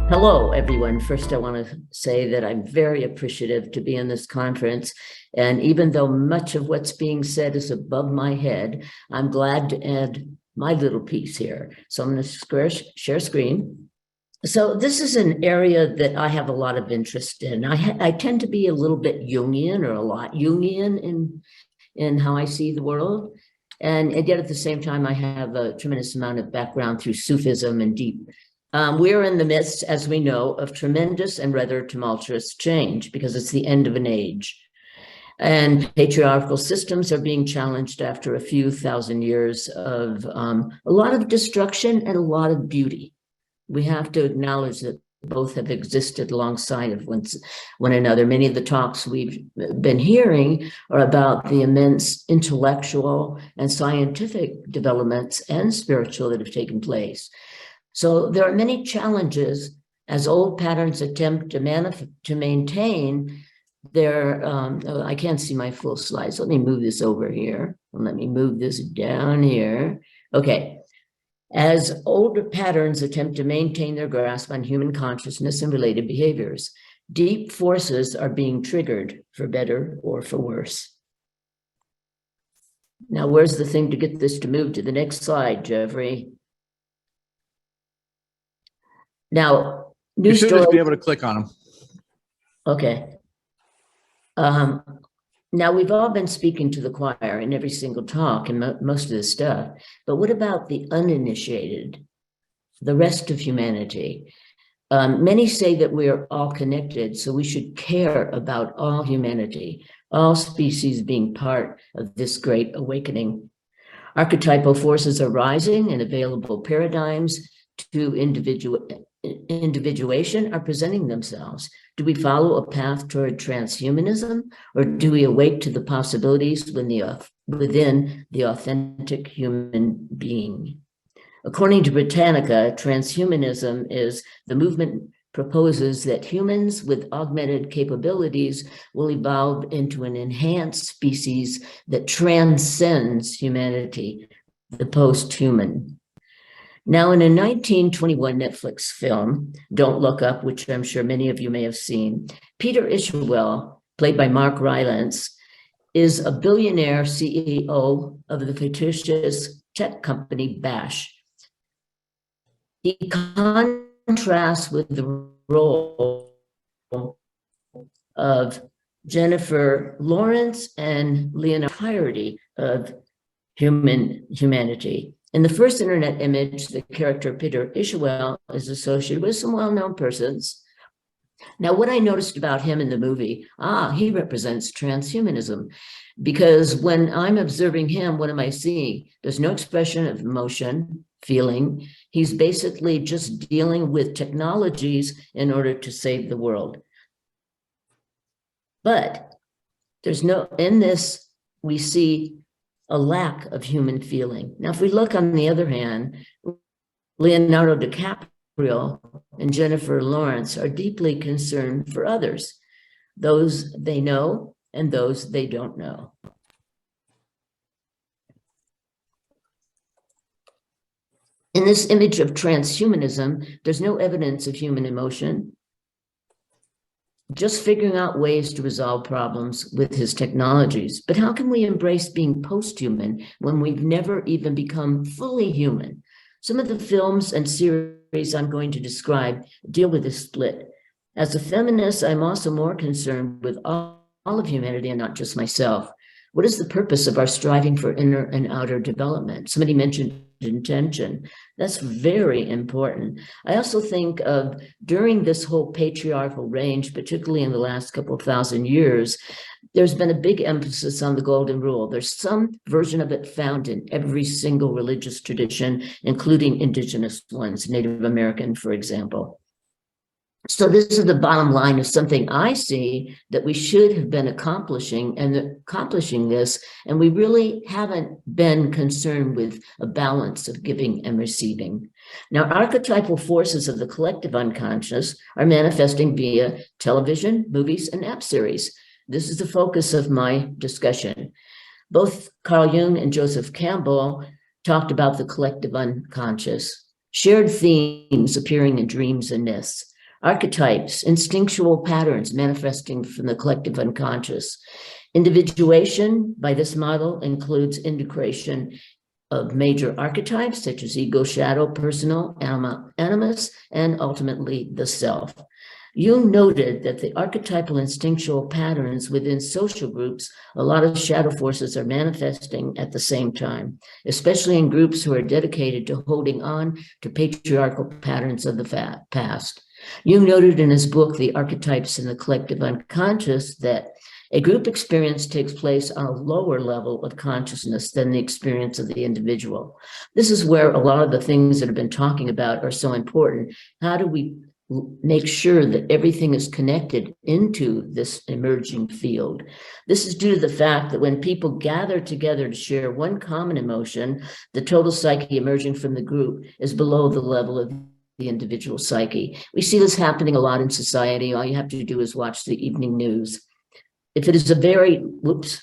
Hello, everyone. First, I want to say that I'm very appreciative to be in this conference. And even though much of what's being said is above my head, I'm glad to add my little piece here. So I'm going to share screen. So this is an area that I have a lot of interest in. I tend to be a little bit Jungian, or a lot Jungian in how I see the world. And yet at the same time, I have a tremendous amount of background through Sufism and deep. We're in the midst, as we know, of tremendous and rather tumultuous change because it's the end of an age. And patriarchal systems are being challenged after a few thousand years of a lot of destruction and a lot of beauty. We have to acknowledge that both have existed alongside of one another. Many of the talks we've been hearing are about the immense intellectual and scientific developments and spiritual that have taken place. So there are many challenges as old patterns attempt to maintain their, I can't see my full slides. Let me move this over here. And let me move this down here. Okay. As older patterns attempt to maintain their grasp on human consciousness and related behaviors, deep forces are being triggered for better or for worse. Now, where's the thing to get this to move to the next slide, Jeffrey? Now, you should just be able to click on them. Okay. Now, we've all been speaking to the choir in every single talk and most of this stuff, but what about the uninitiated, the rest of humanity? Many say that we are all connected, so we should care about all humanity, all species being part of this great awakening. Archetypal forces are rising and available paradigms to individuation are presenting themselves. Do we follow a path toward transhumanism, or do we awake to the possibilities within the authentic human being? According to Britannica, transhumanism is the movement proposes that humans with augmented capabilities will evolve into an enhanced species that transcends humanity, the post-human. Now, in a 1921 Netflix film, Don't Look Up, which I'm sure many of you may have seen, Peter Ishmael, played by Mark Rylance, is a billionaire CEO of the fictitious tech company Bash. He contrasts with the role of Jennifer Lawrence and Leonardo entirety of humanity. In the first internet image, the character Peter Ishmael is associated with some well-known persons. Now, what I noticed about him in the movie, he represents transhumanism, because when I'm observing him, what am I seeing? There's no expression of emotion, feeling. He's basically just dealing with technologies in order to save the world. But there's no, in this, we see a lack of human feeling. Now, if we look on the other hand, Leonardo DiCaprio and Jennifer Lawrence are deeply concerned for others, those they know and those they don't know. In this image of transhumanism, there's no evidence of human emotion, just figuring out ways to resolve problems with his technologies. But how can we embrace being post-human when we've never even become fully human? Some of the films and series I'm going to describe deal with this split. As a feminist, I'm also more concerned with all of humanity and not just myself. What is the purpose of our striving for inner and outer development? Somebody mentioned intention. That's very important. I also think of during this whole patriarchal range, particularly in the last couple of thousand years, there's been a big emphasis on the golden rule. There's some version of it found in every single religious tradition, including indigenous ones, Native American, for example. So this is the bottom line of something I see that we should have been accomplishing this, and we really haven't been concerned with a balance of giving and receiving. Now, archetypal forces of the collective unconscious are manifesting via television, movies, and app series. This is the focus of my discussion. Both Carl Jung and Joseph Campbell talked about the collective unconscious, shared themes appearing in dreams and myths. Archetypes, instinctual patterns manifesting from the collective unconscious. Individuation by this model includes integration of major archetypes such as ego, shadow, personal, animus, and ultimately the self. Jung noted that the archetypal instinctual patterns within social groups, a lot of shadow forces are manifesting at the same time, especially in groups who are dedicated to holding on to patriarchal patterns of the past. Jung noted in his book, The Archetypes in the Collective Unconscious, that a group experience takes place on a lower level of consciousness than the experience of the individual. This is where a lot of the things that have been talking about are so important. How do we make sure that everything is connected into this emerging field? This is due to the fact that when people gather together to share one common emotion, the total psyche emerging from the group is below the level of the individual psyche. We see this happening a lot in society. All you have to do is watch the evening news. If it is a very, if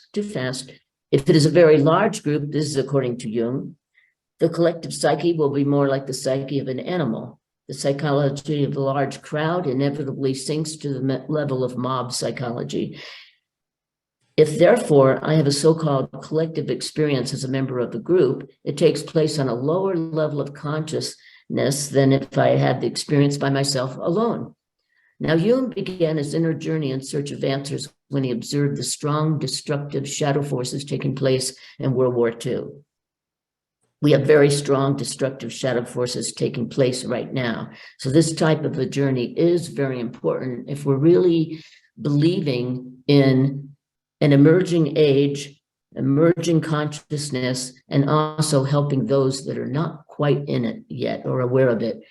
it is a very large group, this is according to Jung, the collective psyche will be more like the psyche of an animal. The psychology of a large crowd inevitably sinks to the level of mob psychology. If therefore I have a so-called collective experience as a member of the group, it takes place on a lower level of consciousness than if I had the experience by myself alone. Now, Jung began his inner journey in search of answers when he observed the strong, destructive shadow forces taking place in World War II. We have very strong, destructive shadow forces taking place right now. So this type of a journey is very important if we're really believing in an emerging age, emerging consciousness, and also helping those that are not quite in it yet or aware of it.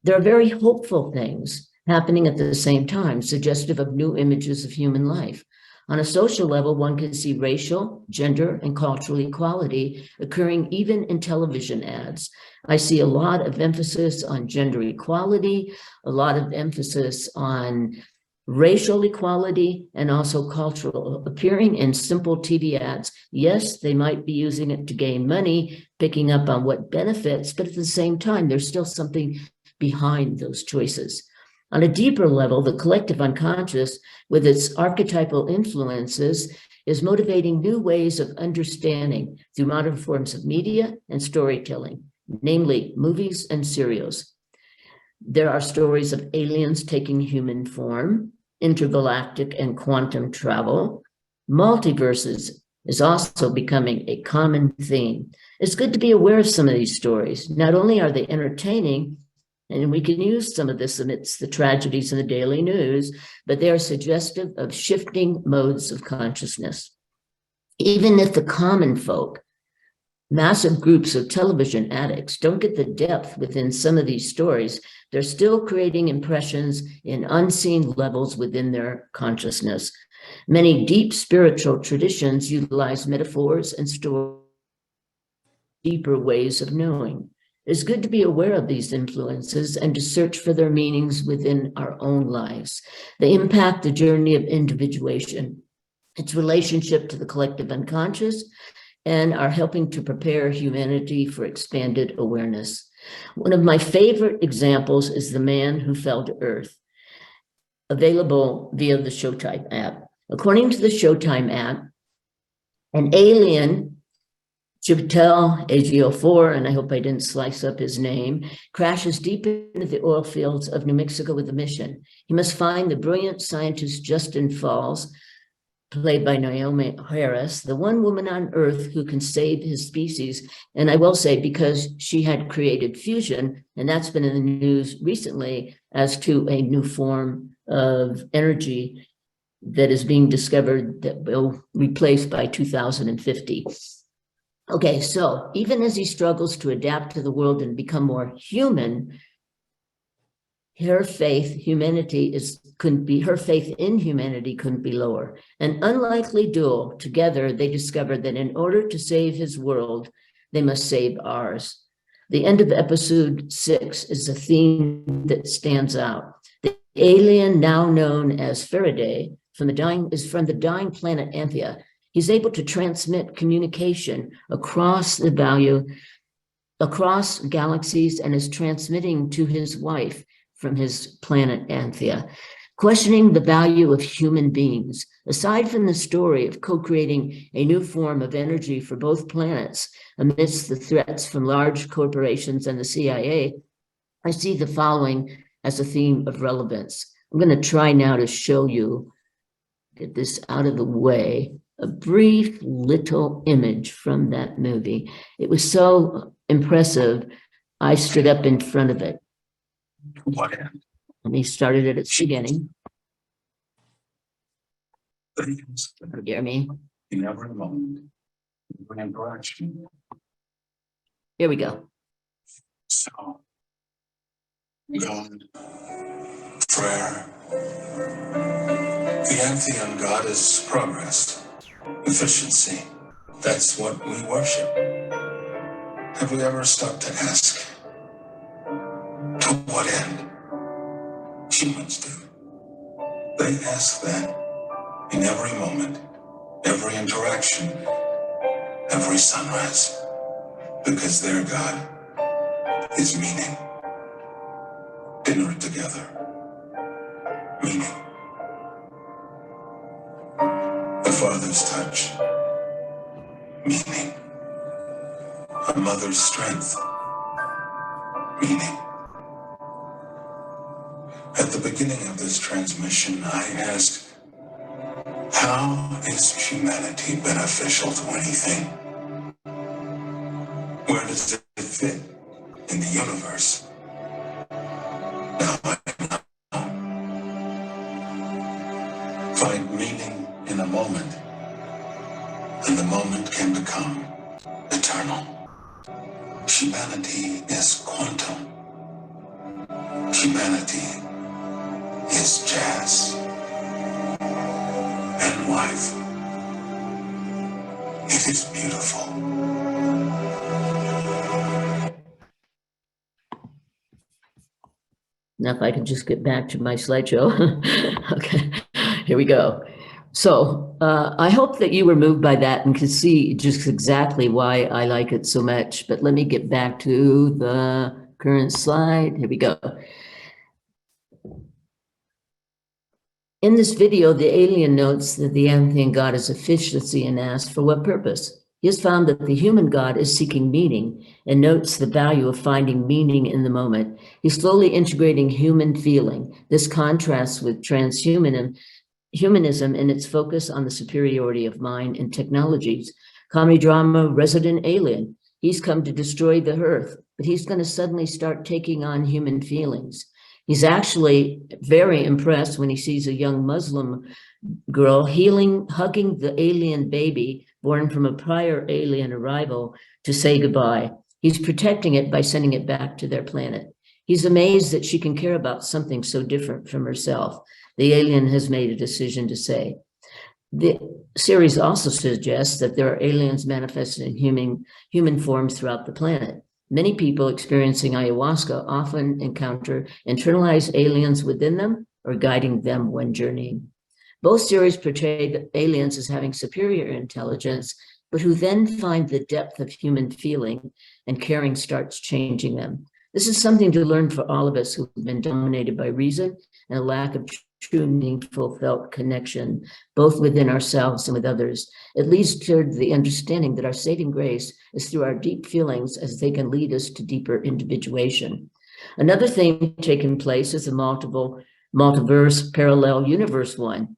There are very hopeful things happening at the same time, suggestive of new images of human life. On a social level, one can see racial, gender, and cultural equality occurring even in television ads. I see a lot of emphasis on gender equality, a lot of emphasis on racial equality, and also cultural, appearing in simple TV ads. Yes, they might be using it to gain money, picking up on what benefits, but at the same time, there's still something behind those choices. On a deeper level, the collective unconscious, with its archetypal influences, is motivating new ways of understanding through modern forms of media and storytelling, namely movies and serials. There are stories of aliens taking human form, intergalactic and quantum travel. Multiverses is also becoming a common theme. It's good to be aware of some of these stories. Not only are they entertaining, and we can use some of this amidst the tragedies in the daily news, but they are suggestive of shifting modes of consciousness. Even if the common folk, massive groups of television addicts, don't get the depth within some of these stories, they're still creating impressions in unseen levels within their consciousness. Many deep spiritual traditions utilize metaphors and stories, deeper ways of knowing. It's good to be aware of these influences and to search for their meanings within our own lives. They impact the journey of individuation, its relationship to the collective unconscious, and are helping to prepare humanity for expanded awareness. One of my favorite examples is The Man Who Fell to Earth, available via the Showtime app. According to the Showtime app, an alien, Chiwetel Ejiofor, and I hope I didn't slice up his name, crashes deep into the oil fields of New Mexico with a mission. He must find the brilliant scientist Justin Falls, played by Naomi Harris, the one woman on Earth who can save his species. And I will say, because she had created fusion, and that's been in the news recently as to a new form of energy that is being discovered that will replace by 2050. Okay, so even as he struggles to adapt to the world and become more human, her faith in humanity couldn't be lower. An unlikely duo, together they discover that in order to save his world, they must save ours. The end of episode 6 is a theme that stands out. The alien, now known as Faraday, is from the dying planet Anthea. He's able to transmit communication across galaxies, and is transmitting to his wife from his planet Anthea, questioning the value of human beings. Aside from the story of co-creating a new form of energy for both planets amidst the threats from large corporations and the CIA, I see the following as a theme of relevance. I'm going to try now to show you, get this out of the way, a brief little image from that movie. It was so impressive, I stood up in front of it. And he started it at the beginning. Hear me? In every moment, every interaction. Here we go. So, God, prayer. The Anthean God is progress, efficiency. That's what we worship. Have we ever stopped to ask, to what end? Humans do. They ask that in every moment, every interaction, every sunrise, because their God is meaning. Dinner together, meaning. A father's touch, meaning. A mother's strength, meaning. At the beginning of this transmission, I asked, how is humanity beneficial to anything? Where does it fit in the universe? Now I know. Find meaning in a moment, and the moment can become eternal. Humanity is quantum. Humanity is jazz. And life, it is beautiful. Now, if I could just get back to my slideshow. Okay, here we go. So I hope that you were moved by that and could see just exactly why I like it so much. But let me get back to the current slide. Here we go. In this video, the alien notes that the Anthean God is efficiency and asks for what purpose. He has found that the human God is seeking meaning and notes the value of finding meaning in the moment. He's slowly integrating human feeling. This contrasts with transhumanism in its focus on the superiority of mind and technologies. Comedy drama, Resident Alien. He's come to destroy the earth, but he's going to suddenly start taking on human feelings. He's actually very impressed when he sees a young Muslim girl hugging the alien baby born from a prior alien arrival to say goodbye. He's protecting it by sending it back to their planet. He's amazed that she can care about something so different from herself. The alien has made a decision to say. The series also suggests that there are aliens manifested in human forms throughout the planet. Many people experiencing ayahuasca often encounter internalized aliens within them or guiding them when journeying. Both series portray the aliens as having superior intelligence, but who then find the depth of human feeling and caring starts changing them. This is something to learn for all of us who've been dominated by reason and a lack of true, meaningful felt connection, both within ourselves and with others. It leads toward the understanding that our saving grace is through our deep feelings, as they can lead us to deeper individuation. Another thing taking place is the multiverse parallel universe one.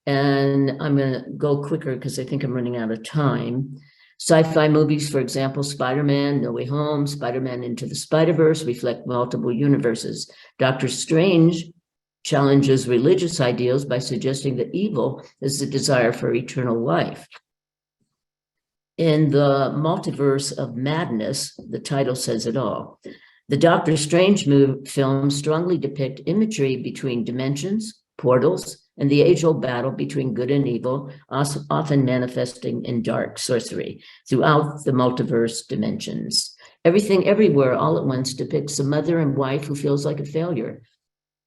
And I'm going to go quicker because I think I'm running out of time. Sci-fi movies, for example, Spider-Man, No Way Home, Spider-Man Into the Spider-Verse reflect multiple universes. Doctor Strange challenges religious ideals by suggesting that evil is the desire for eternal life. In the Multiverse of Madness, the title says it all. The Doctor Strange films strongly depict imagery between dimensions, portals, and the age-old battle between good and evil, often manifesting in dark sorcery throughout the multiverse dimensions. Everything, Everywhere, all at once depicts a mother and wife who feels like a failure.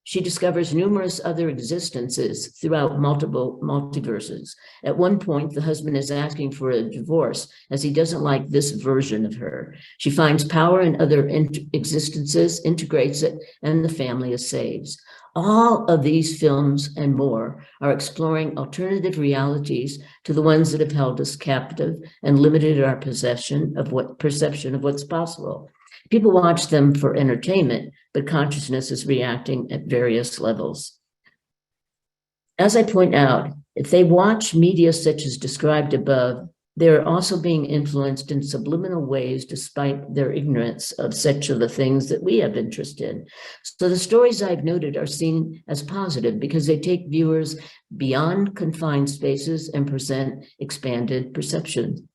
She discovers numerous other existences throughout multiple multiverses. At one point, the husband is asking for a divorce as he doesn't like this version of her. She finds power in other existences, integrates it, and the family is saved. All of these films and more are exploring alternative realities to the ones that have held us captive and limited our perception of what's possible. People watch them for entertainment, but consciousness is reacting at various levels. As I point out, if they watch media such as described above, they're also being influenced in subliminal ways despite their ignorance of such of the things that we have interest in. So the stories I've noted are seen as positive because they take viewers beyond confined spaces and present expanded perception.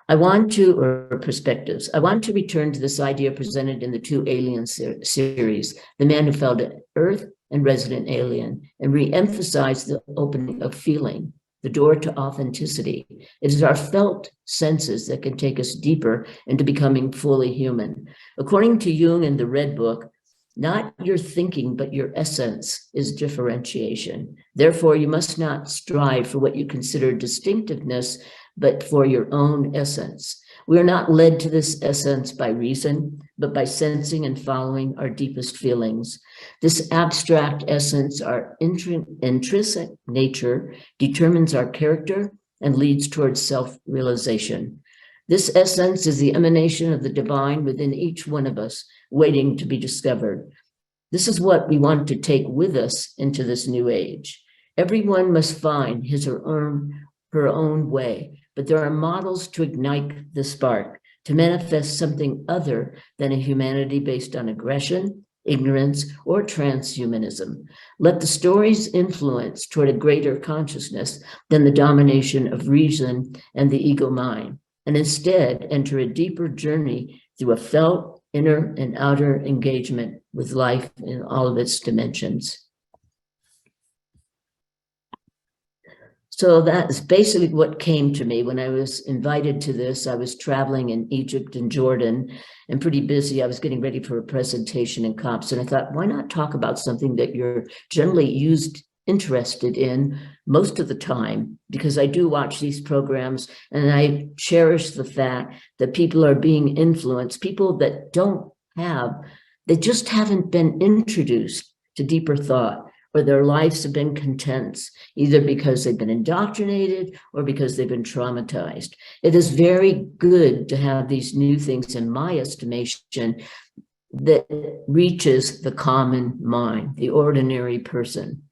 or perspectives. I want to return to this idea presented in the two Alien series, The Man Who Fell to Earth and Resident Alien, and re-emphasize the opening of feeling, the door to authenticity. It is our felt senses that can take us deeper into becoming fully human. According to Jung in the Red Book, not your thinking, but your essence is differentiation. Therefore, you must not strive for what you consider distinctiveness, but for your own essence. We are not led to this essence by reason, but by sensing and following our deepest feelings. This abstract essence, our intrinsic nature, determines our character and leads towards self-realization. This essence is the emanation of the divine within each one of us, waiting to be discovered. This is what we want to take with us into this new age. Everyone must find his or her own way, but there are models to ignite the spark, to manifest something other than a humanity based on aggression, ignorance, or transhumanism. Let the stories influence toward a greater consciousness than the domination of reason and the ego mind, and instead enter a deeper journey through a felt inner and outer engagement with life in all of its dimensions. So that's basically what came to me when I was invited to this. I was traveling in Egypt and Jordan and pretty busy. I was getting ready for a presentation in COPS, and I thought, why not talk about something that you're generally interested in most of the time, because I do watch these programs and I cherish the fact that people are being influenced, people that they just haven't been introduced to deeper thought, or their lives have been content, either because they've been indoctrinated or because they've been traumatized. It is very good to have these new things, in my estimation, that reaches the common mind, the ordinary person.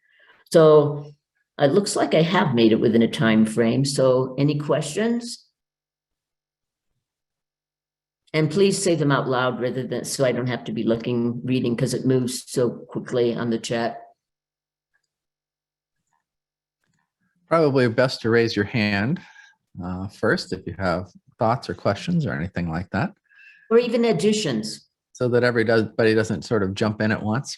So it looks like I have made it within a time frame. So any questions? And please say them out loud rather than, so I don't have to be reading because it moves so quickly on the chat. Probably best to raise your hand first if you have thoughts or questions or anything like that. Or even additions. So that everybody doesn't sort of jump in at once.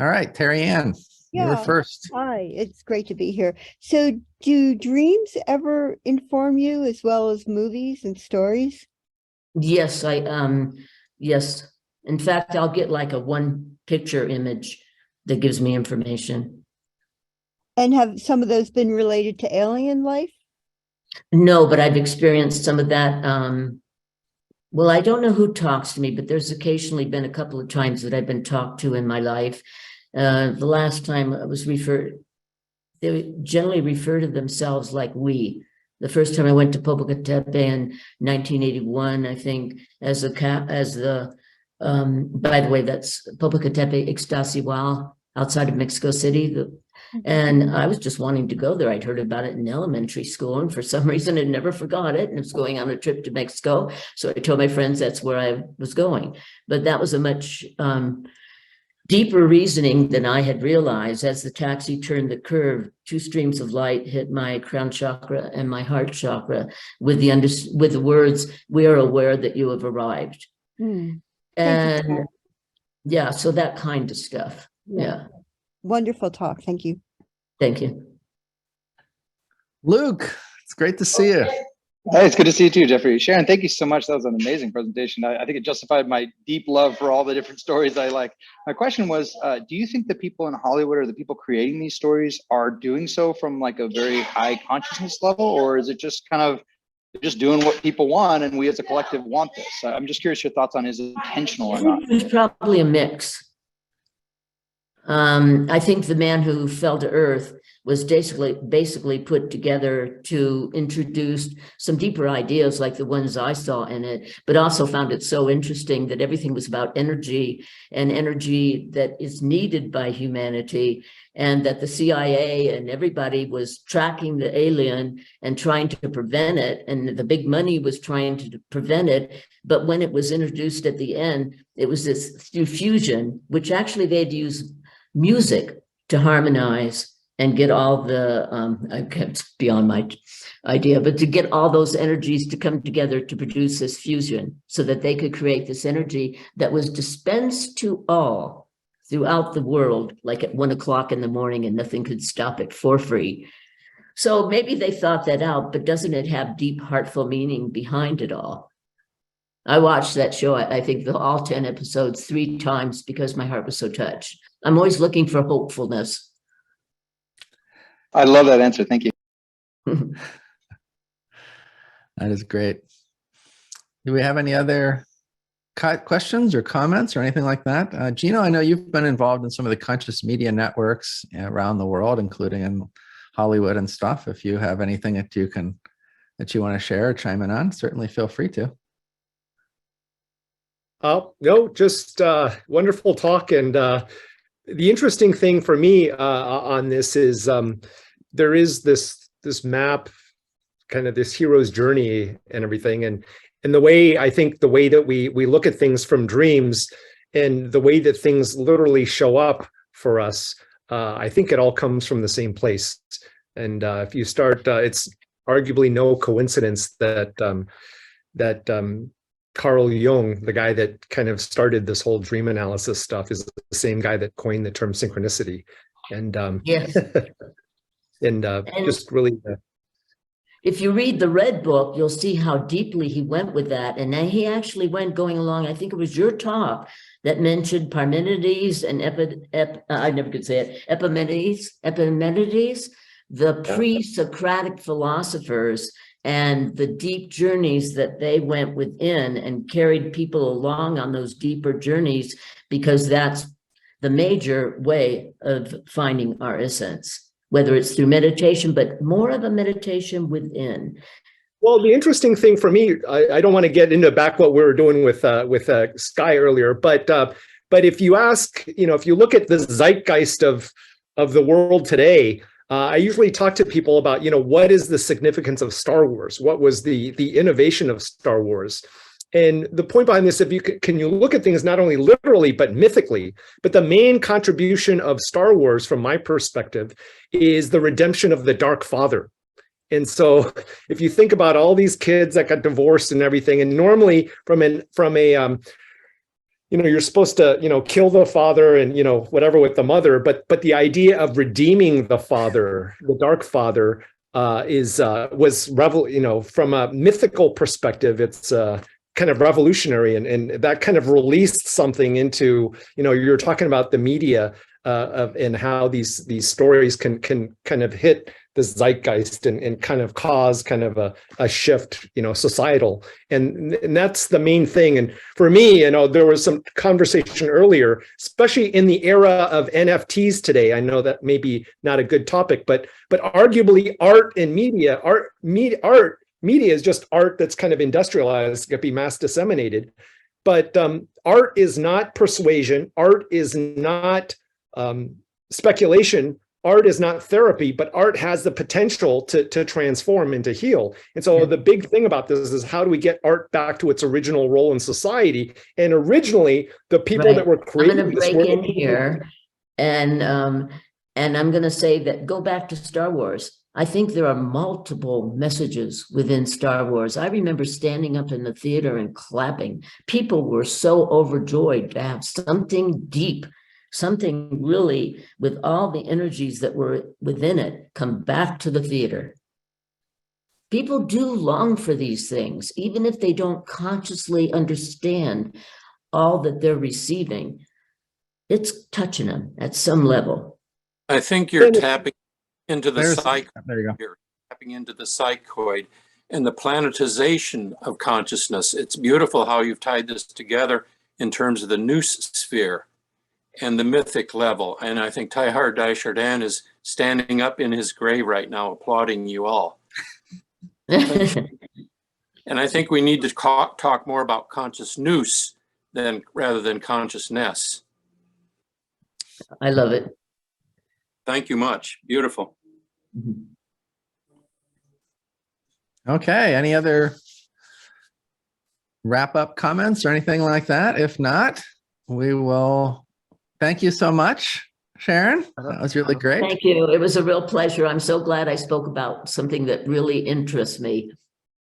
All right, Terry Ann, you're first. Hi, it's great to be here. So do dreams ever inform you as well as movies and stories? Yes, yes. In fact, I'll get like a one picture image that gives me information. And have some of those been related to alien life? No, but I've experienced some of that. Well, I don't know who talks to me, but there's occasionally been a couple of times that I've been talked to in my life. The last time I was they generally refer to themselves like we. The first time I went to Popocatépetl in 1981, I think, by the way, that's Popocatépetl Ixtacihual outside of Mexico City. And I was just wanting to go there. I'd heard about it in elementary school, and for some reason I never forgot it. And I was going on a trip to Mexico. So I told my friends that's where I was going. But that was a much deeper reasoning than I had realized. As the taxi turned the curve, two streams of light hit my crown chakra and my heart chakra with the words, "We are aware that you have arrived." And yeah, so that kind of stuff. Yeah. Wonderful talk. Thank you. Thank you. Luke, it's great to see you. Hey, it's good to see you too, Jeffrey. Sharon, thank you so much. That was an amazing presentation. I think it justified my deep love for all the different stories I like. My question was, do you think the people in Hollywood or the people creating these stories are doing so from like a very high consciousness level, or is it just kind of just doing what people want and we as a collective want this? I'm just curious your thoughts on is it intentional or I not? think there's probably a mix. I think the man who fell to earth was basically put together to introduce some deeper ideas like the ones I saw in it, but also found it so interesting that everything was about energy and energy that is needed by humanity, and that the CIA and everybody was tracking the alien and trying to prevent it, and the big money was trying to prevent it. But when it was introduced at the end, it was this through fusion, which actually they'd use music to harmonize and get all the, it's beyond my idea, but to get all those energies to come together to produce this fusion so that they could create this energy that was dispensed to all throughout the world, like at 1 o'clock in the morning, and nothing could stop it for free. So maybe they thought that out, but doesn't it have deep, heartful meaning behind it all? I watched that show, I think all 10 episodes 3 times because my heart was so touched. I'm always looking for hopefulness. I love that answer. Thank you. That is great. Do we have any other questions or comments or anything like that? Gino, I know you've been involved in some of the conscious media networks around the world, including in Hollywood and stuff. If you have anything that you want to share or chime in on, certainly feel free to. No, just wonderful talk. And the interesting thing for me on this is there is this map, kind of this hero's journey and everything. And the way, I think the way that we look at things from dreams and the way that things literally show up for us, I think it all comes from the same place. And if you start, it's arguably no coincidence that Carl Jung, the guy that kind of started this whole dream analysis stuff, is the same guy that coined the term synchronicity. And yes. and just really if you read the Red Book, you'll see how deeply he went with that. And then he actually went going along, I think it was your talk that mentioned Parmenides and I never could say it, Epimenides, the pre-Socratic philosophers, and the deep journeys that they went within and carried people along on those deeper journeys, because that's the major way of finding our essence, whether it's through meditation, but more of a meditation within. Well, the interesting thing for me, I don't want to get into back what we were doing with Sky earlier, but if you ask, if you look at the zeitgeist of the world today, I usually talk to people about, what is the significance of Star Wars? What was the innovation of Star Wars? And the point behind this, if you can you look at things not only literally, but mythically, but the main contribution of Star Wars, from my perspective, is the redemption of the Dark Father. And so if you think about all these kids that got divorced and everything, and normally from a you're supposed to, kill the father and, whatever with the mother, but the idea of redeeming the father, the Dark Father, was from a mythical perspective, it's kind of revolutionary, and that kind of released something into, you're talking about the media and how these stories can kind of hit the zeitgeist and kind of cause kind of a shift, societal. And that's the main thing. And for me, there was some conversation earlier, especially in the era of NFTs today. I know that may be not a good topic, but arguably art and media, media is just art that's kind of industrialized, could be mass disseminated. But art is not persuasion. Art is not speculation. Art is not therapy, but art has the potential to transform and to heal. And so the big thing about this is, how do we get art back to its original role in society? And originally, the people that were creating I'm going to break in here, and I'm going to say that go back to Star Wars. I think there are multiple messages within Star Wars. I remember standing up in the theater and clapping. People were so overjoyed to have something deep, something really with all the energies that were within it come back to the theater. people do long for these things, even if they don't consciously understand all that they're receiving. It's touching them at some level. I think you're tapping into the There you go. you're tapping into the psychoid and the planetization of consciousness. It's beautiful how you've tied this together in terms of the noose sphere and the mythic level. And I think Teilhard de Chardin is standing up in his grave right now, applauding you all. And I think we need to talk more about conscious noose rather than consciousness. I love it. Thank you much. Beautiful. Okay. Any other wrap up comments or anything like that? If not, we will thank you so much, Sharon. That was really great. Thank you. It was a real pleasure. I'm so glad I spoke about something that really interests me.